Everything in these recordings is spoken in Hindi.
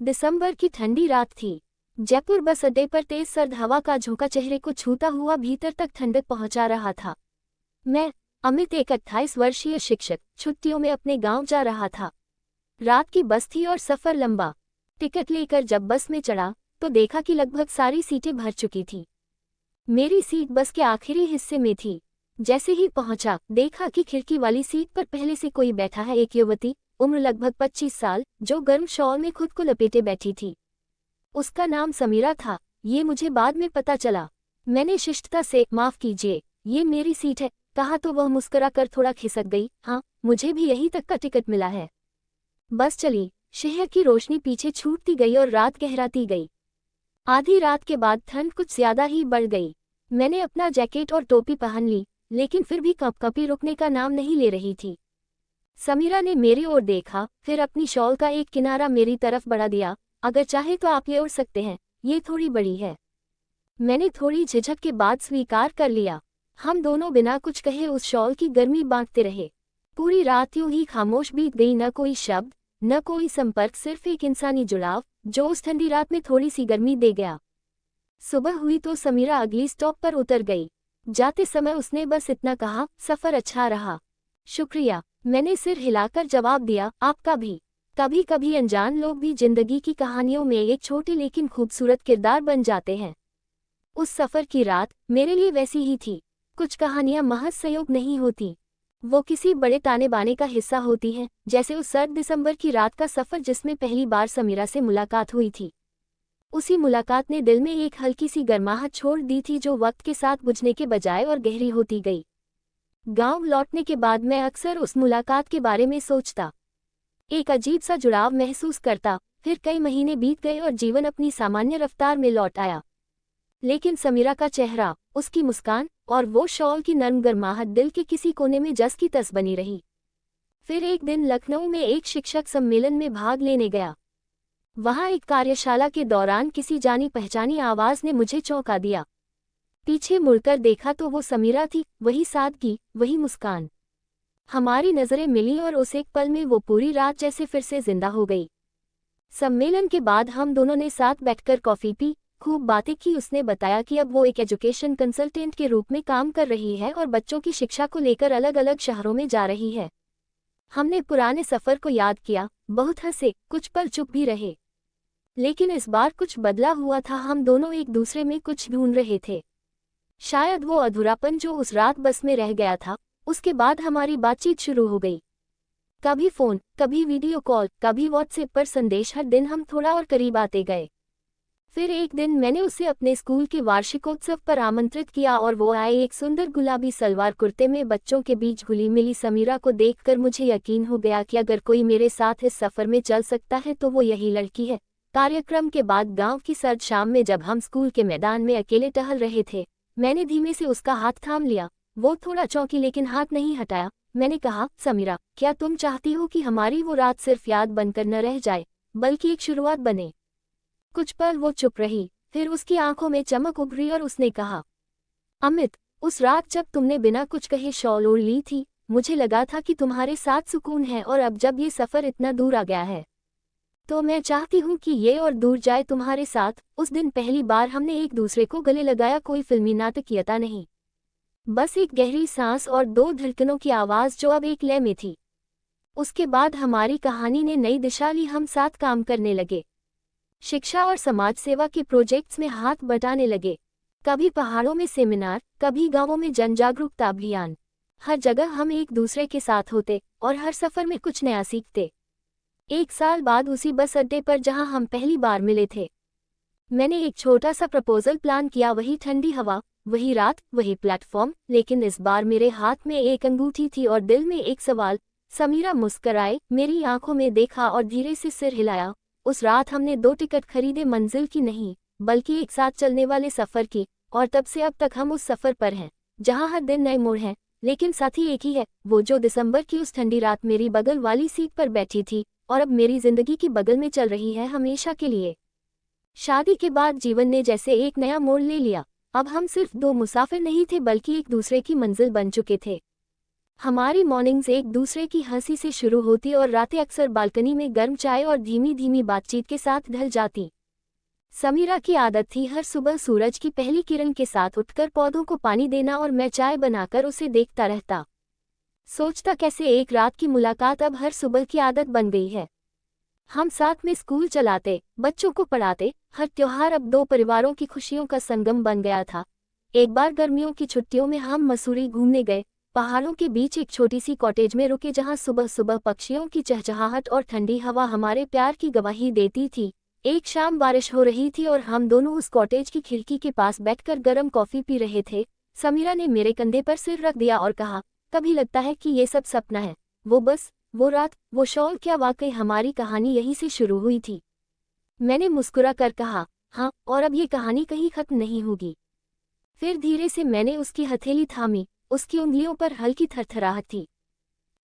दिसंबर की ठंडी रात थी। जयपुर बस अड्डे पर तेज सर्द हवा का झोंका चेहरे को छूता हुआ भीतर तक ठंडक पहुंचा रहा था। मैं, अमित, एक 28 वर्षीय शिक्षक, छुट्टियों में अपने गांव जा रहा था। रात की बस थी और सफर लंबा। टिकट लेकर जब बस में चढ़ा तो देखा कि लगभग सारी सीटें भर चुकी थी। मेरी सीट बस के आखिरी हिस्से में थी। जैसे ही पहुंचा, देखा कि खिड़की वाली सीट पर पहले से कोई बैठा है। एक युवती, उम्र लगभग 25 साल, जो गर्म शॉल में खुद को लपेटे बैठी थी। उसका नाम समीरा था। ये मुझे बाद में पता चला। मैंने शिष्टता से माफ कीजिए, ये मेरी सीट है कहा तो वह मुस्कुराकर थोड़ा खिसक गई। हाँ, मुझे भी यहीं तक का टिकट मिला है। बस चली। शहर की रोशनी पीछे छूटती गई और रात गहराती गई। आधी रात के बाद ठंड कुछ ज्यादा ही बढ़ गई। मैंने अपना जैकेट और टोपी पहन ली, लेकिन फिर भी कंपकंपी रुकने का नाम नहीं ले रही थी। समीरा ने मेरी ओर देखा, फिर अपनी शॉल का एक किनारा मेरी तरफ बढ़ा दिया। अगर चाहे तो आप ये ओढ़ सकते हैं, ये थोड़ी बड़ी है। मैंने थोड़ी झिझक के बाद स्वीकार कर लिया। हम दोनों बिना कुछ कहे उस शॉल की गर्मी बांटते रहे। पूरी रात यूं ही खामोश बीत गई। न कोई शब्द, न कोई संपर्क, सिर्फ एक इंसानी जुड़ाव जो उस ठंडी रात में थोड़ी सी गर्मी दे गया। सुबह हुई तो समीरा अगली स्टॉप पर उतर गई। जाते समय उसने बस इतना कहा, सफर अच्छा रहा। शुक्रिया, मैंने सिर हिलाकर जवाब दिया। आपका भी। कभी कभी अनजान लोग भी जिंदगी की कहानियों में एक छोटे लेकिन खूबसूरत किरदार बन जाते हैं। उस सफर की रात मेरे लिए वैसी ही थी। कुछ कहानियां महज संयोग नहीं होती, वो किसी बड़े ताने बाने का हिस्सा होती हैं, जैसे उस सर्द दिसंबर की रात का सफर जिसमें पहली बार समीरा से मुलाकात हुई थी। उसी मुलाकात ने दिल में एक हल्की सी गर्माहट छोड़ दी थी, जो वक्त के साथ बुझने के बजाय और गहरी होती गई। गांव लौटने के बाद मैं अक्सर उस मुलाकात के बारे में सोचता, एक अजीब सा जुड़ाव महसूस करता। फिर कई महीने बीत गए और जीवन अपनी सामान्य रफ्तार में लौट आया। लेकिन समीरा का चेहरा, उसकी मुस्कान और वो शॉल की नर्म गर्माहट दिल के किसी कोने में जस की तस बनी रही। फिर एक दिन लखनऊ में एक शिक्षक सम्मेलन में भाग लेने गया। वहां एक कार्यशाला के दौरान किसी जानी पहचानी आवाज ने मुझे चौंका दिया। पीछे मुड़कर देखा तो वो समीरा थी, वही सादगी, वही मुस्कान। हमारी नजरें मिली और उस एक पल में वो पूरी रात जैसे फिर से जिंदा हो गई। सम्मेलन के बाद हम दोनों ने साथ बैठकर कॉफी पी, खूब बातें की। उसने बताया कि अब वो एक एजुकेशन कंसल्टेंट के रूप में काम कर रही है और बच्चों की शिक्षा को लेकर अलग अलग शहरों में जा रही है। हमने पुराने सफर को याद किया, बहुत हंसे, कुछ पल चुप भी रहे। लेकिन इस बार कुछ बदला हुआ था। हम दोनों एक दूसरे में कुछ ढूंढ रहे थे। शायद वो अधूरापन जो उस रात बस में रह गया था। उसके बाद हमारी बातचीत शुरू हो गई। कभी फोन, कभी वीडियो कॉल, कभी व्हाट्सएप पर संदेश। हर दिन हम थोड़ा और करीब आते गए। फिर एक दिन मैंने उसे अपने स्कूल के वार्षिकोत्सव पर आमंत्रित किया और वो आए। एक सुंदर गुलाबी सलवार कुर्ते में बच्चों के बीच घुली मिली समीरा को देखकर मुझे यकीन हो गया कि अगर कोई मेरे साथ इस सफर में चल सकता है तो वो यही लड़की है। कार्यक्रम के बाद गांव की सर्द शाम में जब हम स्कूल के मैदान में अकेले टहल रहे थे, मैंने धीमे से उसका हाथ थाम लिया। वो थोड़ा चौंकी लेकिन हाथ नहीं हटाया। मैंने कहा, समीरा, क्या तुम चाहती हो कि हमारी वो रात सिर्फ याद बनकर न रह जाए, बल्कि एक शुरुआत बने? कुछ पल वो चुप रही, फिर उसकी आंखों में चमक उभरी और उसने कहा, अमित, उस रात जब तुमने बिना कुछ कहे शॉल ओढ़ ली थी, मुझे लगा था कि तुम्हारे साथ सुकून है। और अब जब ये सफर इतना दूर आ गया है, तो मैं चाहती हूँ कि ये और दूर जाए तुम्हारे साथ। उस दिन पहली बार हमने एक दूसरे को गले लगाया। कोई फिल्मी नाटकीयता नहीं, बस एक गहरी सांस और दो धड़कनों की आवाज जो अब एक लय में थी। उसके बाद हमारी कहानी ने नई दिशा ली। हम साथ काम करने लगे, शिक्षा और समाज सेवा के प्रोजेक्ट्स में हाथ बटाने लगे। कभी पहाड़ों में सेमिनार, कभी गांवों में जन जागरूकता अभियान। हर जगह हम एक दूसरे के साथ होते और हर सफर में कुछ नया सीखते। एक साल बाद उसी बस अड्डे पर जहां हम पहली बार मिले थे, मैंने एक छोटा सा प्रपोजल प्लान किया। वही ठंडी हवा, वही रात, वही प्लेटफॉर्म। लेकिन इस बार मेरे हाथ में एक अंगूठी थी और दिल में एक सवाल। समीरा मुस्कुराई, मेरी आंखों में देखा और धीरे से सिर हिलाया। उस रात हमने 2 टिकट खरीदे, मंजिल की नहीं, बल्कि एक साथ चलने वाले सफर की। और तब से अब तक हम उस सफर पर हैं, जहां हर दिन नए मोड़ हैं, लेकिन साथी एक ही है, वो जो दिसंबर की उस ठंडी रात मेरी बगल वाली सीट पर बैठी थी और अब मेरी जिंदगी की बगल में चल रही है, हमेशा के लिए। शादी के बाद जीवन ने जैसे एक नया मोड़ ले लिया। अब हम सिर्फ 2 मुसाफिर नहीं थे, बल्कि एक दूसरे की मंजिल बन चुके थे। हमारी मॉर्निंग्स एक दूसरे की हंसी से शुरू होती और रातें अक्सर बालकनी में गर्म चाय और धीमी धीमी बातचीत के साथ ढल जाती। समीरा की आदत थी हर सुबह सूरज की पहली किरण के साथ उठकर पौधों को पानी देना और मैं चाय बनाकर उसे देखता रहता। सोचता कैसे एक रात की मुलाकात अब हर सुबह की आदत बन गई है। हम साथ में स्कूल चलाते, बच्चों को पढ़ाते, हर त्योहार अब दो परिवारों की खुशियों का संगम बन गया था। एक बार गर्मियों की छुट्टियों में हम मसूरी घूमने गए। पहाड़ों के बीच एक छोटी सी कॉटेज में रुके जहां सुबह सुबह पक्षियों की चहचहाहट और ठंडी हवा हमारे प्यार की गवाही देती थी। एक शाम बारिश हो रही थी और हम दोनों उस कॉटेज की खिड़की के पास बैठकर गर्म कॉफी पी रहे थे। समीरा ने मेरे कंधे पर सिर रख दिया और कहा, कभी लगता है कि ये सब सपना है। वो रात, वो शॉल, क्या वाकई हमारी कहानी यहीं से शुरू हुई थी? मैंने मुस्कुरा कर कहा, हाँ, और अब ये कहानी कहीं खत्म नहीं होगी। फिर धीरे से मैंने उसकी हथेली थामी। उसकी उंगलियों पर हल्की थरथराहट थी,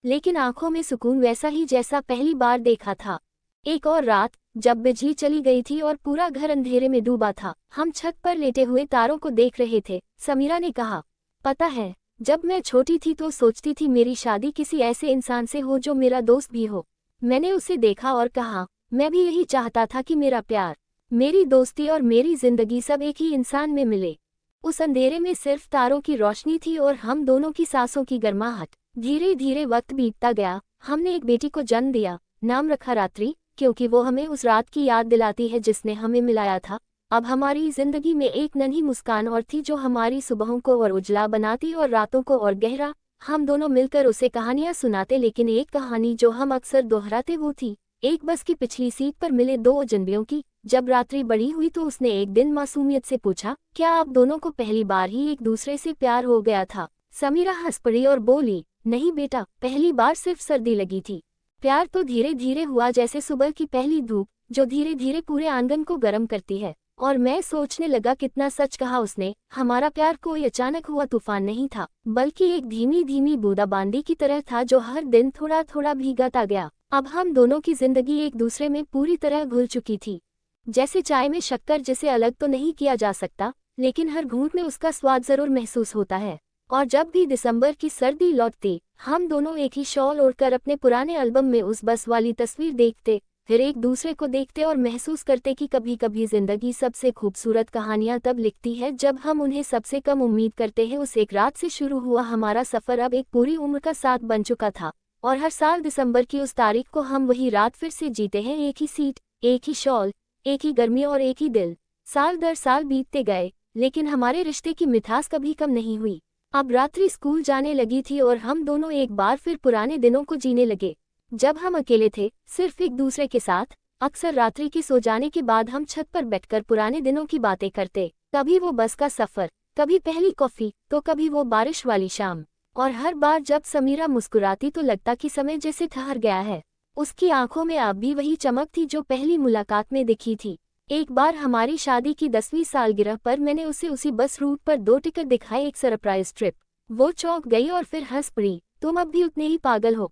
लेकिन आंखों में सुकून वैसा ही जैसा पहली बार देखा था। एक और रात, जब बिजली चली गई थी और पूरा घर अंधेरे में डूबा था, हम छत पर लेटे हुए तारों को देख रहे थे। समीरा ने कहा, पता है, जब मैं छोटी थी तो सोचती थी मेरी शादी किसी ऐसे इंसान से हो जो मेरा दोस्त भी हो। मैंने उसे देखा और कहा, मैं भी यही चाहता था कि मेरा प्यार, मेरी दोस्ती और मेरी जिंदगी सब एक ही इंसान में मिले। उस अंधेरे में सिर्फ तारों की रोशनी थी और हम दोनों की सांसों की गर्माहट। धीरे धीरे वक्त बीतता गया। हमने एक बेटी को जन्म दिया। नाम रखा रात्रि, क्योंकि वो हमें उस रात की याद दिलाती है जिसने हमें मिलाया था। अब हमारी जिंदगी में एक नन्ही मुस्कान और थी जो हमारी सुबहों को और उजला बनाती और रातों को और गहरा। हम दोनों मिलकर उसे कहानियां सुनाते, लेकिन एक कहानी जो हम अक्सर दोहराते वो थी एक बस की पिछली सीट पर मिले दो अजनबियों की। जब रात्रि बड़ी हुई तो उसने एक दिन मासूमियत से पूछा, क्या आप दोनों को पहली बार ही एक दूसरे से प्यार हो गया था? समीरा हंस पड़ी और बोली, नहीं बेटा, पहली बार सिर्फ सर्दी लगी थी। प्यार तो धीरे धीरे हुआ, जैसे सुबह की पहली धूप जो धीरे धीरे पूरे आंगन को गर्म करती है। और मैं सोचने लगा, कितना सच कहा उसने। हमारा प्यार कोई अचानक हुआ तूफान नहीं था, बल्कि एक धीमी धीमी बूंदाबांदी की तरह था जो हर दिन थोड़ा थोड़ा भीगाता गया। अब हम दोनों की जिंदगी एक दूसरे में पूरी तरह घुल चुकी थी, जैसे चाय में शक्कर, जिसे अलग तो नहीं किया जा सकता, लेकिन हर घूंट में उसका स्वाद जरूर महसूस होता है। और जब भी दिसंबर की सर्दी लौटती, हम दोनों एक ही शॉल ओढ़कर अपने पुराने एल्बम में उस बस वाली तस्वीर देखते, फिर एक दूसरे को देखते और महसूस करते कि कभी कभी जिंदगी सबसे खूबसूरत कहानियां तब लिखती है जब हम उन्हें सबसे कम उम्मीद करते हैं। उस एक रात से शुरू हुआ हमारा सफर अब एक पूरी उम्र का साथ बन चुका था, और हर साल दिसंबर की उस तारीख को हम वही रात फिर से जीते हैं। एक ही सीट, एक ही शॉल, एक ही गर्मी और एक ही दिल। साल दर साल बीतते गए, लेकिन हमारे रिश्ते की मिठास कभी कम नहीं हुई। अब रात्रि स्कूल जाने लगी थी और हम दोनों एक बार फिर पुराने दिनों को जीने लगे, जब हम अकेले थे, सिर्फ एक दूसरे के साथ। अक्सर रात्रि के सो जाने के बाद हम छत पर बैठकर पुराने दिनों की बातें करते। कभी वो बस का सफर, कभी पहली कॉफी, तो कभी वो बारिश वाली शाम। और हर बार जब समीरा मुस्कुराती तो लगता कि समय जैसे ठहर गया है। उसकी आंखों में अब भी वही चमक थी जो पहली मुलाकात में दिखी थी। एक बार हमारी शादी की 10वीं सालगिरह पर मैंने उसे उसी बस रूट पर 2 टिकट दिखाए, एक सरप्राइज ट्रिप। वो चौंक गई और फिर हंस पड़ी। तुम अब भी उतने ही पागल हो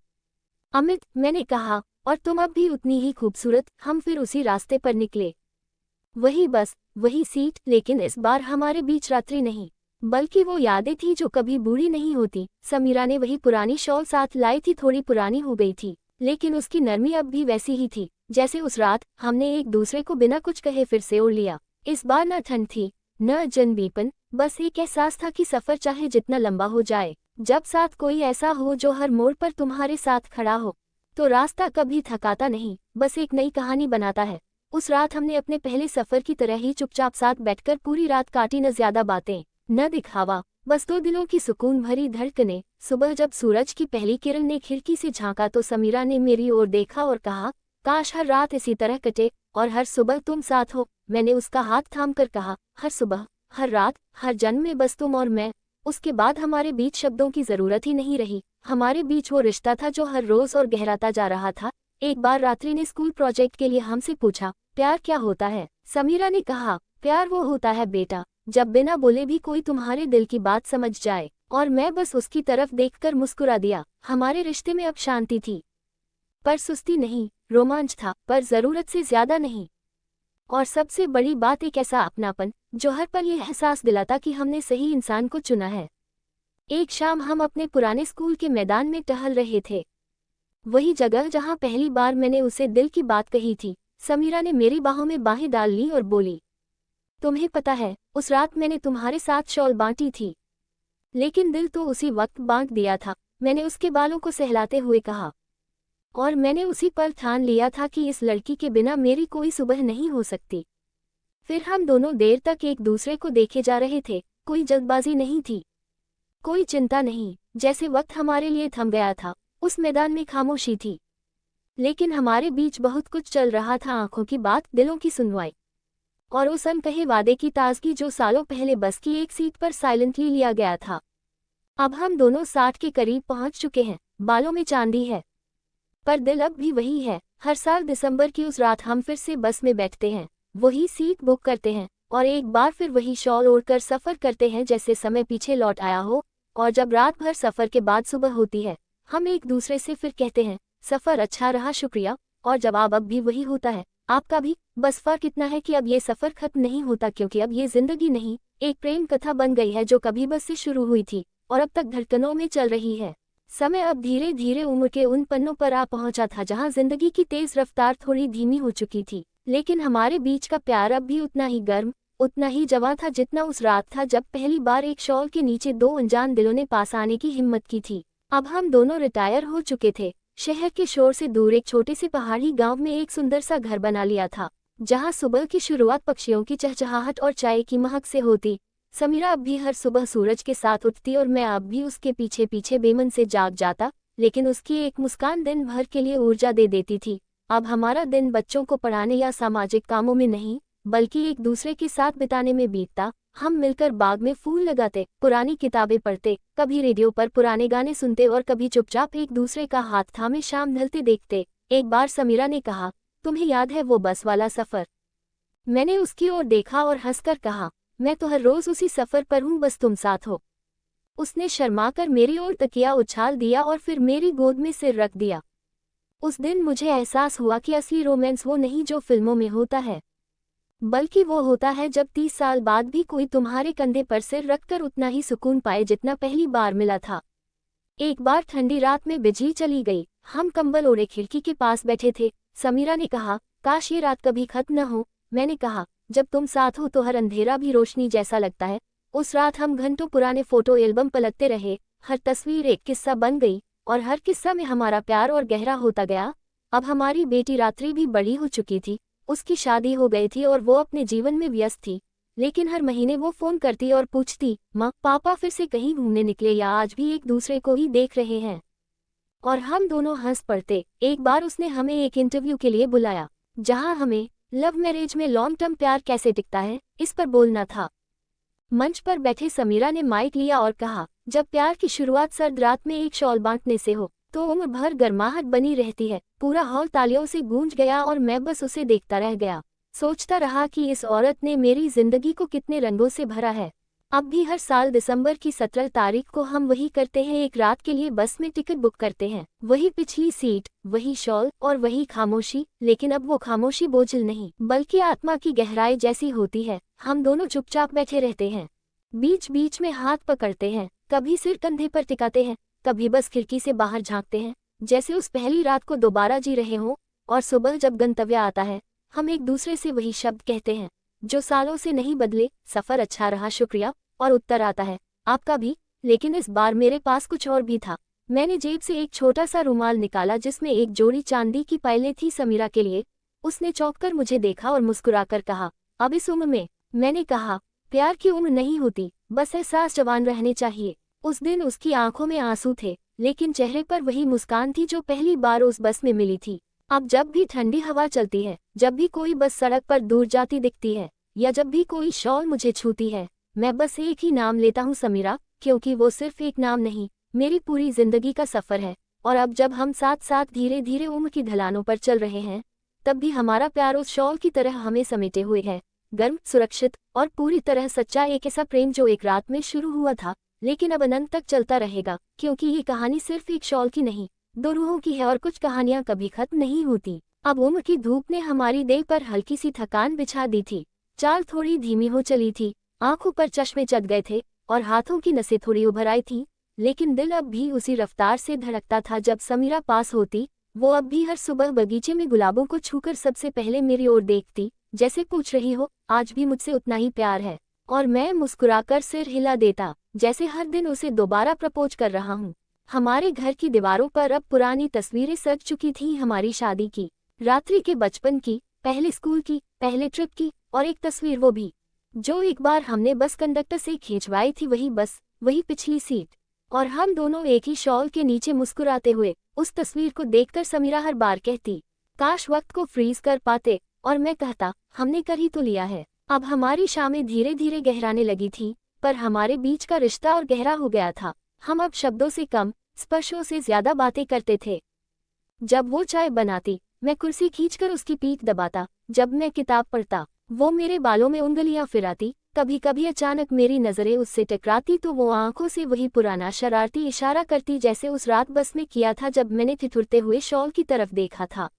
अमित, मैंने कहा, और तुम अब भी उतनी ही खूबसूरत। हम फिर उसी रास्ते पर निकले, वही बस, वही सीट, लेकिन इस बार हमारे बीच रात्रि नहीं, बल्कि वो यादें थी जो कभी बूढ़ी नहीं होती। समीरा ने वही पुरानी शॉल साथ लाई थी, थोड़ी पुरानी हो गई थी, लेकिन उसकी नरमी अब भी वैसी ही थी जैसे उस रात। हमने एक दूसरे को बिना कुछ कहे फिर से ओढ़ लिया। इस बार न ठंड थी, न अजनबीपन, बस एक एहसास था कि सफर चाहे जितना लंबा हो जाए, जब साथ कोई ऐसा हो जो हर मोड़ पर तुम्हारे साथ खड़ा हो, तो रास्ता कभी थकाता नहीं, बस एक नई कहानी बनाता है। उस रात हमने अपने पहले सफर की तरह ही चुपचाप साथ बैठकर पूरी रात काटी। न ज्यादा बातें, न दिखावा, बस दो दिलों की सुकून भरी धड़कनें। सुबह जब सूरज की पहली किरण ने खिड़की से झांका तो समीरा ने मेरी ओर देखा और कहा, काश हर रात इसी तरह कटे और हर सुबह तुम साथ हो। मैंने उसका हाथ थाम कर कहा, हर सुबह, हर रात, हर जन्म में बस तुम और मैं। उसके बाद हमारे बीच शब्दों की जरूरत ही नहीं रही। हमारे बीच वो रिश्ता था जो हर रोज और गहराता जा रहा था। एक बार रात्रि ने स्कूल प्रोजेक्ट के लिए हमसे पूछा, प्यार क्या होता है? समीरा ने कहा, प्यार वो होता है बेटा जब बिना बोले भी कोई तुम्हारे दिल की बात समझ जाए। और मैं बस उसकी तरफ देखकर मुस्कुरा दिया। हमारे रिश्ते में अब शांति थी, पर सुस्ती नहीं। रोमांच था, पर जरूरत से ज्यादा नहीं। और सबसे बड़ी बात, एक ऐसा अपनापन जो हर पल ये एहसास दिलाता कि हमने सही इंसान को चुना है। एक शाम हम अपने पुराने स्कूल के मैदान में टहल रहे थे। वही जगह जहां पहली बार मैंने उसे दिल की बात कही थी। समीरा ने मेरी बाहों में बाहें डाल ली और बोली, तुम्हें पता है, उस रात मैंने तुम्हारे साथ शॉल बांटी थी, लेकिन दिल तो उसी वक्त बांट दिया था। मैंने उसके बालों को सहलाते हुए कहा, और मैंने उसी पल ठान लिया था कि इस लड़की के बिना मेरी कोई सुबह नहीं हो सकती। फिर हम दोनों देर तक एक दूसरे को देखे जा रहे थे। कोई जल्दबाजी नहीं थी, कोई चिंता नहीं, जैसे वक्त हमारे लिए थम गया था। उस मैदान में खामोशी थी, लेकिन हमारे बीच बहुत कुछ चल रहा था। आंखों की बात, दिलों की सुनवाई, और उस अनकहे वादे की ताजगी जो सालों पहले बस की एक सीट पर साइलेंटली लिया गया था। अब हम दोनों 60 के करीब पहुंच चुके हैं, बालों में चांदी है, पर दिल अब भी वही है। हर साल दिसंबर की उस रात हम फिर से बस में बैठते हैं, वही सीट बुक करते हैं, और एक बार फिर वही शॉल ओढ़कर सफ़र करते हैं जैसे समय पीछे लौट आया हो। और जब रात भर सफ़र के बाद सुबह होती है, हम एक दूसरे से फिर कहते हैं, सफ़र अच्छा रहा, शुक्रिया। और जवाब अब भी वही होता है, आपका भी। बस फर्क इतना है कि अब ये सफ़र खत्म नहीं होता, क्योंकि अब ये जिंदगी नहीं, एक प्रेम कथा बन गई है जो कभी बस से शुरू हुई थी और अब तक धड़कनों में चल रही है। समय अब धीरे धीरे उम्र के उन पन्नों पर आ पहुंचा था जहां जिंदगी की तेज रफ्तार थोड़ी धीमी हो चुकी थी, लेकिन हमारे बीच का प्यार अब भी उतना ही गर्म, उतना ही जवां था जितना उस रात था जब पहली बार एक शॉल के नीचे दो अनजान दिलों ने पास आने की हिम्मत की थी। अब हम दोनों रिटायर हो चुके थे। शहर के शोर से दूर एक छोटे से पहाड़ी गांव में एक सुंदर सा घर बना लिया था, जहां सुबह की शुरुआत पक्षियों की चहचहाहट और चाय की महक से होती। समीरा अब भी हर सुबह सूरज के साथ उठती और मैं अब भी उसके पीछे पीछे बेमन से जाग जाता, लेकिन उसकी एक मुस्कान दिन भर के लिए ऊर्जा दे देती थी। अब हमारा दिन बच्चों को पढ़ाने या सामाजिक कामों में नहीं, बल्कि एक दूसरे के साथ बिताने में बीतता। हम मिलकर बाग में फूल लगाते, पुरानी किताबें पढ़ते, कभी रेडियो पर पुराने गाने सुनते और कभी चुपचाप एक दूसरे का हाथ थामे शाम ढलते देखते। एक बार समीरा ने कहा, तुम्हें याद है वो बस वाला सफ़र? मैंने उसकी ओर देखा और हंसकर कहा, मैं तो हर रोज उसी सफ़र पर हूँ, बस तुम साथ हो। उसने शर्माकर मेरी ओर तकिया उछाल दिया और फिर मेरी गोद में सिर रख दिया। उस दिन मुझे एहसास हुआ कि असली रोमांस वो नहीं जो फिल्मों में होता है, बल्कि वो होता है जब 30 साल बाद भी कोई तुम्हारे कंधे पर सिर रखकर उतना ही सुकून पाए जितना पहली बार मिला था। एक बार ठंडी रात में बिजली चली गई। हम कंबल ओढ़े खिड़की के पास बैठे थे। समीरा ने कहा, काश ये रात कभी खत्म न हो। मैंने कहा, जब तुम साथ हो तो हर अंधेरा भी रोशनी जैसा लगता है। उस रात हम घंटों पुराने फोटो एल्बम पलटते रहे। हर तस्वीर एक किस्सा बन गई और हर किस्सा में हमारा प्यार और गहरा होता गया। अब हमारी बेटी रात्रि भी बड़ी हो चुकी थी, उसकी शादी हो गई थी और वो अपने जीवन में व्यस्त थी, लेकिन हर महीने वो फ़ोन करती और पूछती, माँ पापा फिर से कहीं घूमने निकले या आज भी एक दूसरे को ही देख रहे हैं। और हम दोनों हंस पड़ते। एक बार उसने हमें एक इंटरव्यू के लिए बुलाया, जहां हमें लव मैरिज में लॉन्ग टर्म प्यार कैसे टिकता है इस पर बोलना था। मंच पर बैठे समीरा ने माइक लिया और कहा, जब प्यार की शुरुआत सर्द रात में एक शॉल बांटने से हो तो उम्र भर गर्माहट बनी रहती है। पूरा हॉल तालियों से गूंज गया और मैं बस उसे देखता रह गया, सोचता रहा कि इस औरत ने मेरी जिंदगी को कितने रंगों से भरा है। अब भी हर साल दिसंबर की 17 तारीख को हम वही करते हैं, एक रात के लिए बस में टिकट बुक करते हैं। वही पिछली सीट, वही शॉल और वही खामोशी, लेकिन अब वो खामोशी बोझिल नहीं बल्कि आत्मा की गहराई जैसी होती है। हम दोनों चुपचाप बैठे रहते हैं, बीच बीच में हाथ पकड़ते हैं, कभी सिर कंधे पर टिकाते हैं, कभी बस खिड़की से बाहर झांकते हैं, जैसे उस पहली रात को दोबारा जी रहे हों। और सुबह जब गंतव्य आता है, हम एक दूसरे से वही शब्द कहते हैं जो सालों से नहीं बदले, सफ़र अच्छा रहा, शुक्रिया। और उत्तर आता है, आपका भी। लेकिन इस बार मेरे पास कुछ और भी था। मैंने जेब से एक छोटा सा रुमाल निकाला जिसमें एक जोड़ी चांदी की पायलें थी समीरा के लिए। उसने चौंक कर मुझे देखा और मुस्कुराकर कहा, अब इस उम्र में? मैंने कहा, प्यार की उम्र नहीं होती, बस एहसास जवान रहने चाहिए। उस दिन उसकी आंखों में आंसू थे, लेकिन चेहरे पर वही मुस्कान थी जो पहली बार उस बस में मिली थी। अब जब भी ठंडी हवा चलती है, जब भी कोई बस सड़क पर दूर जाती दिखती है, या जब भी कोई शॉल मुझे छूती है, मैं बस एक ही नाम लेता हूँ, समीरा। क्योंकि वो सिर्फ एक नाम नहीं, मेरी पूरी जिंदगी का सफ़र है। और अब जब हम साथ साथ धीरे धीरे उम्र की ढलानों पर चल रहे हैं, तब भी हमारा प्यार उस शॉल की तरह हमें समेटे हुए है, गर्म, सुरक्षित और पूरी तरह सच्चा। एक ऐसा प्रेम जो एक रात में शुरू हुआ था, लेकिन अब अनंत तक चलता रहेगा। क्योंकि ये कहानी सिर्फ एक शॉल की नहीं, दो रूहों की है, और कुछ कहानियां कभी खत्म नहीं होती। अब उम्र की धूप ने हमारी देह पर हल्की सी थकान बिछा दी थी, चाल थोड़ी धीमी हो चली थी, आंखों पर चश्मे चढ़ गए थे और हाथों की नसें थोड़ी उभर आई थीं। लेकिन दिल अब भी उसी रफ्तार से धड़कता था जब समीरा पास होती। वो अब भी हर सुबह बगीचे में गुलाबों को छूकर सबसे पहले मेरी ओर देखती, जैसे पूछ रही हो आज भी मुझसे उतना ही प्यार है। और मैं मुस्कुराकर सिर हिला देता, जैसे हर दिन उसे दोबारा प्रपोज कर रहा हूँ। हमारे घर की दीवारों पर अब पुरानी तस्वीरें सज चुकी थीं, हमारी शादी की, रात्रि के बचपन की, पहले स्कूल की, पहले ट्रिप की, और एक तस्वीर वो भी जो एक बार हमने बस कंडक्टर से खिंचवाई थी, वही बस, वही पिछली सीट, और हम दोनों एक ही शॉल के नीचे मुस्कुराते हुए। उस तस्वीर को देखकर समीरा हर बार कहती, काश वक्त को फ्रीज कर पाते, और मैं कहता, हमने कर ही तो लिया है। अब हमारी शामें धीरे धीरे गहराने लगी थी, पर हमारे बीच का रिश्ता और गहरा हो गया था। हम अब शब्दों से कम, स्पर्शों से ज्यादा बातें करते थे। जब वो चाय बनाती, मैं कुर्सी खींचकर उसकी पीठ दबाता। जब मैं किताब पढ़ता, वो मेरे बालों में उंगलियां फिराती। कभी कभी अचानक मेरी नजरें उससे टकराती तो वो आंखों से वही पुराना शरारती इशारा करती, जैसे उस रात बस में किया था जब मैंने ठिठुरते हुए शॉल की तरफ देखा था।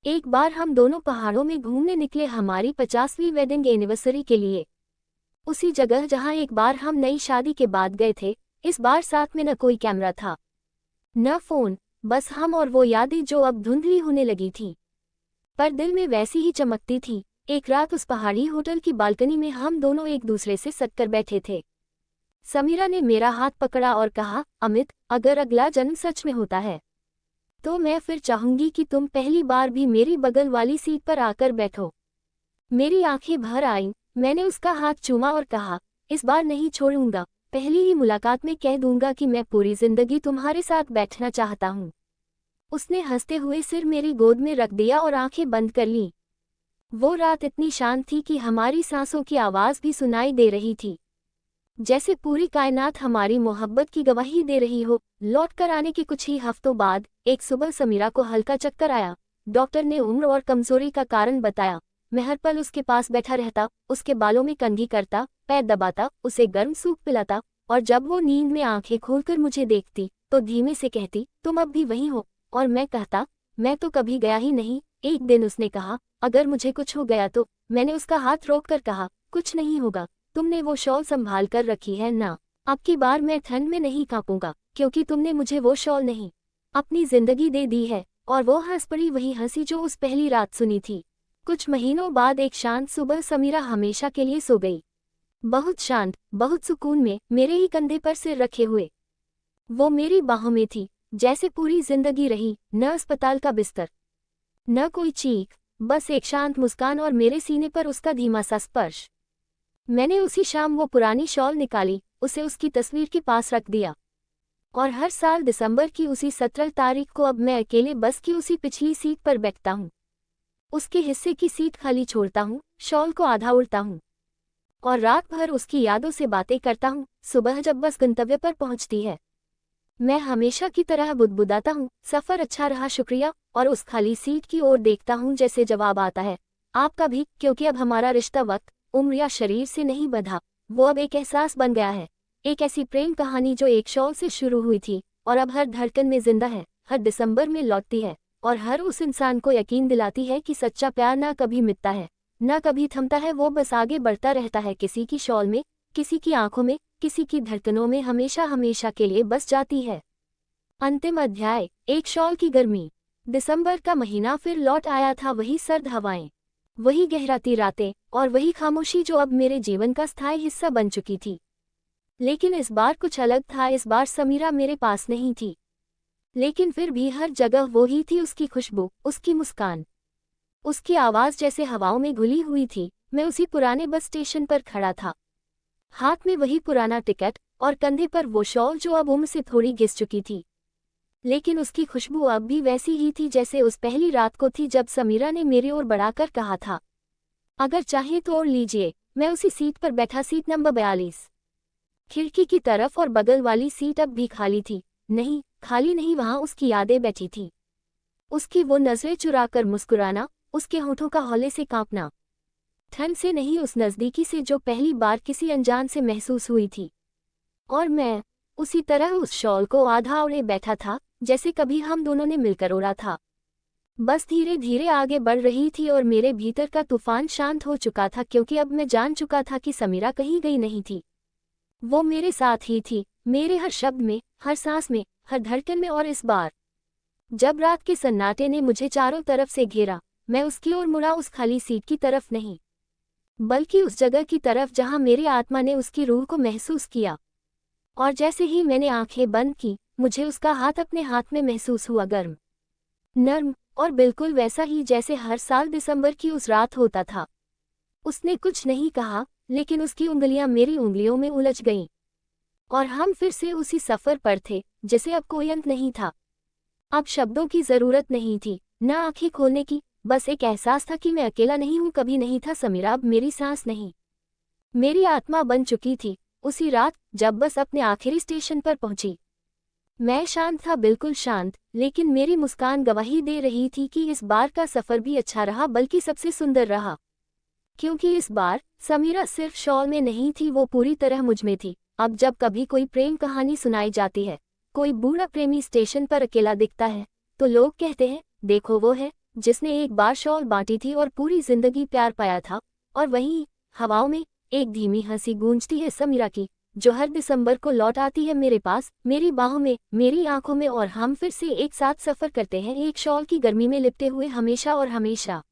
एक बार हम दोनों पहाड़ों में घूमने निकले, हमारी 50वीं वेडिंग एनिवर्सरी के लिए, उसी जगह जहां एक बार हम नई शादी के बाद गए थे। इस बार साथ में न कोई कैमरा था, न फोन, बस हम और वो यादें जो अब धुंधली होने लगी थी, पर दिल में वैसी ही चमकती थी। एक रात उस पहाड़ी होटल की बालकनी में हम दोनों एक दूसरे से सट कर बैठे थे। समीरा ने मेरा हाथ पकड़ा और कहा, अमित, अगर अगला जन्म सच में होता है तो मैं फिर चाहूंगी कि तुम पहली बार भी मेरी बगल वाली सीट पर आकर बैठो। मेरी आंखें भर आईं। मैंने उसका हाथ चूमा और कहा, इस बार नहीं छोड़ूंगा, पहली ही मुलाकात में कह दूंगा कि मैं पूरी जिंदगी तुम्हारे साथ बैठना चाहता हूँ। उसने हंसते हुए सिर मेरी गोद में रख दिया और आंखें बंद कर लीं। वो रात इतनी शांत थी कि हमारी सांसों की आवाज भी सुनाई दे रही थी, जैसे पूरी कायनात हमारी मोहब्बत की गवाही दे रही हो। लौट कर आने के कुछ ही हफ्तों बाद एक सुबह समीरा को हल्का चक्कर आया। डॉक्टर ने उम्र और कमजोरी का कारण बताया। मैं हर पल उसके पास बैठा रहता, उसके बालों में कंघी करता, पैर दबाता, उसे गर्म सूप पिलाता, और जब वो नींद में आंखें खोलकर मुझे देखती तो धीमे से कहती, तुम अब भी वही हो। और मैं कहता, मैं तो कभी गया ही नहीं। एक दिन उसने कहा, अगर मुझे कुछ हो गया तो? मैंने उसका हाथ रोककर कहा, कुछ नहीं होगा, तुमने वो शॉल संभाल कर रखी है ना। अब की बार मैं ठंड में नहीं कांपूंगा, क्योंकि तुमने मुझे वो शॉल नहीं, अपनी जिंदगी दे दी है। और वो हंस पड़ी, वही हंसी जो उस पहली रात सुनी थी। कुछ महीनों बाद एक शांत सुबह समीरा हमेशा के लिए सो गई, बहुत शांत, बहुत सुकून में, मेरे ही कंधे पर सिर रखे हुए। वो मेरी बाहों में थी, जैसे पूरी जिंदगी रही। न अस्पताल का बिस्तर, न कोई चीख, बस एक शांत मुस्कान और मेरे सीने पर उसका धीमा सा स्पर्श। मैंने उसी शाम वो पुरानी शॉल निकाली, उसे उसकी तस्वीर के पास रख दिया, और हर साल दिसंबर की उसी 17 तारीख को अब मैं अकेले बस की उसी पिछली सीट पर बैठता हूँ। उसके हिस्से की सीट खाली छोड़ता हूँ, शॉल को आधा उड़ता हूँ, और रात भर उसकी यादों से बातें करता हूँ। सुबह जब बस गंतव्य पर पहुँचती है, मैं हमेशा की तरह बुदबुदाता हूँ, सफ़र अच्छा रहा, शुक्रिया, और उस खाली सीट की ओर देखता हूँ जैसे जवाब आता है, आपका भी, क्योंकि अब हमारा रिश्ता वक्त, उम्र या शरीर से नहीं बंधा। वो अब एक एहसास बन गया है, एक ऐसी प्रेम कहानी जो एक शॉल से शुरू हुई थी और अब हर धड़कन में जिंदा है, हर दिसंबर में लौटती है, और हर उस इंसान को यकीन दिलाती है कि सच्चा प्यार ना कभी मिटता है, ना कभी थमता है। वो बस आगे बढ़ता रहता है, किसी की शॉल में, किसी की आंखों में, किसी की धड़कनों में, हमेशा हमेशा के लिए बस जाती है। अंतिम अध्याय, एक शॉल की गर्मी। दिसंबर का महीना फिर लौट आया था, वही सर्द हवाएं, वही गहराती रातें, और वही खामोशी जो अब मेरे जीवन का स्थायी हिस्सा बन चुकी थी। लेकिन इस बार कुछ अलग था। इस बार समीरा मेरे पास नहीं थी, लेकिन फिर भी हर जगह वो ही थी, उसकी खुशबू, उसकी मुस्कान, उसकी आवाज़ जैसे हवाओं में घुली हुई थी। मैं उसी पुराने बस स्टेशन पर खड़ा था, हाथ में वही पुराना टिकट, और कंधे पर वो शॉल जो अब उम्र से थोड़ी घिस चुकी थी, लेकिन उसकी खुशबू अब भी वैसी ही थी जैसे उस पहली रात को थी जब समीरा ने मेरी ओर बढ़ाकर कहा था, अगर चाहे तो और लीजिए। मैं उसी सीट पर बैठा, सीट नंबर 42, खिड़की की तरफ, और बगल वाली सीट अब भी खाली थी। नहीं, खाली नहीं, वहां उसकी यादें बैठी थी, उसकी वो नजरें चुराकर मुस्कुराना, उसके होठों का हौले से कांपना, ठंड से नहीं, उस नज़दीकी से जो पहली बार किसी अनजान से महसूस हुई थी। और मैं उसी तरह उस शॉल को आधा ओढ़े बैठा था, जैसे कभी हम दोनों ने मिलकर ओढ़ा था। बस धीरे धीरे आगे बढ़ रही थी और मेरे भीतर का तूफान शांत हो चुका था, क्योंकि अब मैं जान चुका था कि समीरा कहीं गई नहीं थी, वो मेरे साथ ही थी, मेरे हर शब्द में, हर सांस में, हर धड़कन में। और इस बार जब रात के सन्नाटे ने मुझे चारों तरफ से घेरा, मैं उसकी ओर मुड़ा, उस खाली सीट की तरफ नहीं, बल्कि उस जगह की तरफ जहां मेरी आत्मा ने उसकी रूह को महसूस किया। और जैसे ही मैंने आंखें बंद की, मुझे उसका हाथ अपने हाथ में महसूस हुआ, गर्म, नर्म और बिल्कुल वैसा ही जैसे हर साल दिसंबर की उस रात होता था। उसने कुछ नहीं कहा, लेकिन उसकी उंगलियां मेरी उंगलियों में उलझ गईं, और हम फिर से उसी सफर पर थे जिसे अब कोई अंत नहीं था। अब शब्दों की जरूरत नहीं थी, न आंखें खोलने की, बस एक एहसास था कि मैं अकेला नहीं हूं, कभी नहीं था समीरा। अब मेरी सांस नहीं, मेरी आत्मा बन चुकी थी। उसी रात जब बस अपने आखिरी स्टेशन पर पहुंची, मैं शांत था, बिल्कुल शांत, लेकिन मेरी मुस्कान गवाही दे रही थी कि इस बार का सफर भी अच्छा रहा, बल्कि सबसे सुंदर रहा। क्योंकि इस बार समीरा सिर्फ शॉल में नहीं थी, वो पूरी तरह मुझ में थी। अब जब कभी कोई प्रेम कहानी सुनाई जाती है, कोई बूढ़ा प्रेमी स्टेशन पर अकेला दिखता है, तो लोग कहते हैं, देखो वो है जिसने एक बार शॉल बांटी थी और पूरी जिंदगी प्यार पाया था। और वहीं हवाओं में एक धीमी हंसी गूंजती है समीरा की, जो हर दिसंबर को लौट आती है मेरे पास, मेरी बाहों में, मेरी आंखों में, और हम फिर से एक साथ सफर करते हैं, एक शॉल की गर्मी में लिपटे हुए, हमेशा और हमेशा।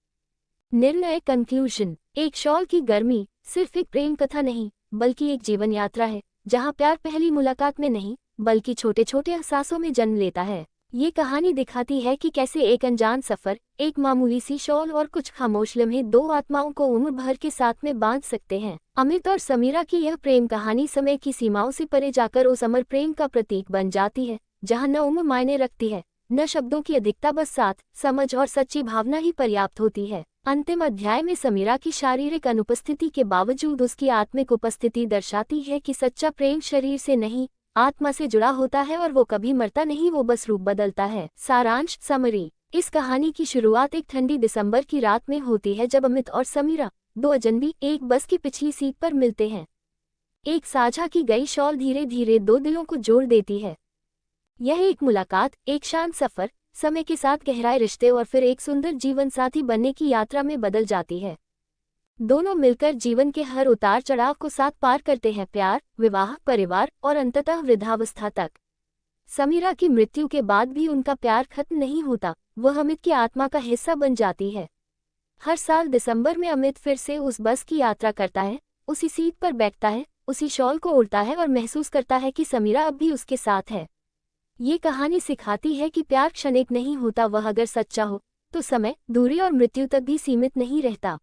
निर्णय, कंक्लूजन। एक शॉल की गर्मी सिर्फ एक प्रेम कथा नहीं, बल्कि एक जीवन यात्रा है, जहां प्यार पहली मुलाकात में नहीं, बल्कि छोटे छोटे एहसासों में जन्म लेता है। ये कहानी दिखाती है कि कैसे एक अनजान सफर, एक मामूली सी शॉल और कुछ खामोश लम्हे दो आत्माओं को उम्र भर के साथ में बांध सकते हैं। अमित और समीरा की यह प्रेम कहानी समय की सीमाओं से परे जाकर उस अमर प्रेम का प्रतीक बन जाती है, जहां न उम्र मायने रखती है, न शब्दों की अधिकता, बस साथ, समझ और सच्ची भावना ही पर्याप्त होती है। अंतिम अध्याय में समीरा की शारीरिक अनुपस्थिति के बावजूद उसकी आत्मिक उपस्थिति दर्शाती है कि सच्चा प्रेम शरीर से नहीं, आत्मा से जुड़ा होता है, और वो कभी मरता नहीं, वो बस रूप बदलता है। सारांश, समरी। इस कहानी की शुरुआत एक ठंडी दिसंबर की रात में होती है, जब अमित और समीरा, दो अजनबी, एक बस की पिछली सीट पर मिलते हैं। एक साझा की गई शॉल धीरे धीरे दो दिलों को जोड़ देती है। यह एक मुलाकात, एक शांत सफर, समय के साथ गहराए रिश्ते और फिर एक सुंदर जीवन साथी बनने की यात्रा में बदल जाती है। दोनों मिलकर जीवन के हर उतार चढ़ाव को साथ पार करते हैं, प्यार, विवाह, परिवार और अंततः वृद्धावस्था तक। समीरा की मृत्यु के बाद भी उनका प्यार खत्म नहीं होता, वह अमित की आत्मा का हिस्सा बन जाती है। हर साल दिसंबर में अमित फिर से उस बस की यात्रा करता है, उसी सीट पर बैठता है, उसी शॉल को ओढ़ता है और महसूस करता है कि समीरा अब भी उसके साथ है। ये कहानी सिखाती है कि प्यार क्षणिक नहीं होता, वह अगर सच्चा हो तो समय, दूरी और मृत्यु तक भी सीमित नहीं रहता।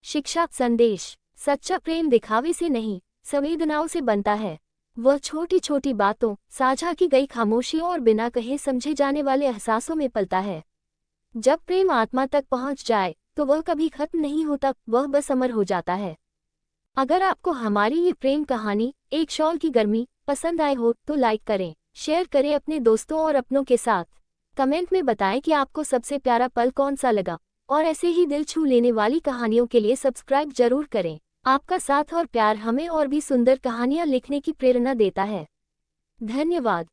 शिक्षा, संदेश। सच्चा प्रेम दिखावे से नहीं, संवेदनाओं से बनता है। वह छोटी छोटी बातों, साझा की गई खामोशियों और बिना कहे समझे जाने वाले एहसासों में पलता है। जब प्रेम आत्मा तक पहुंच जाए तो वह कभी खत्म नहीं होता, वह बस अमर हो जाता है। अगर आपको हमारी ये प्रेम कहानी, एक शॉल की गर्मी, पसंद आए हो तो लाइक करें, शेयर करें अपने दोस्तों और अपनों के साथ। कमेंट में बताएं कि आपको सबसे प्यारा पल कौन सा लगा, और ऐसे ही दिल छू लेने वाली कहानियों के लिए सब्सक्राइब जरूर करें। आपका साथ और प्यार हमें और भी सुंदर कहानियां लिखने की प्रेरणा देता है। धन्यवाद।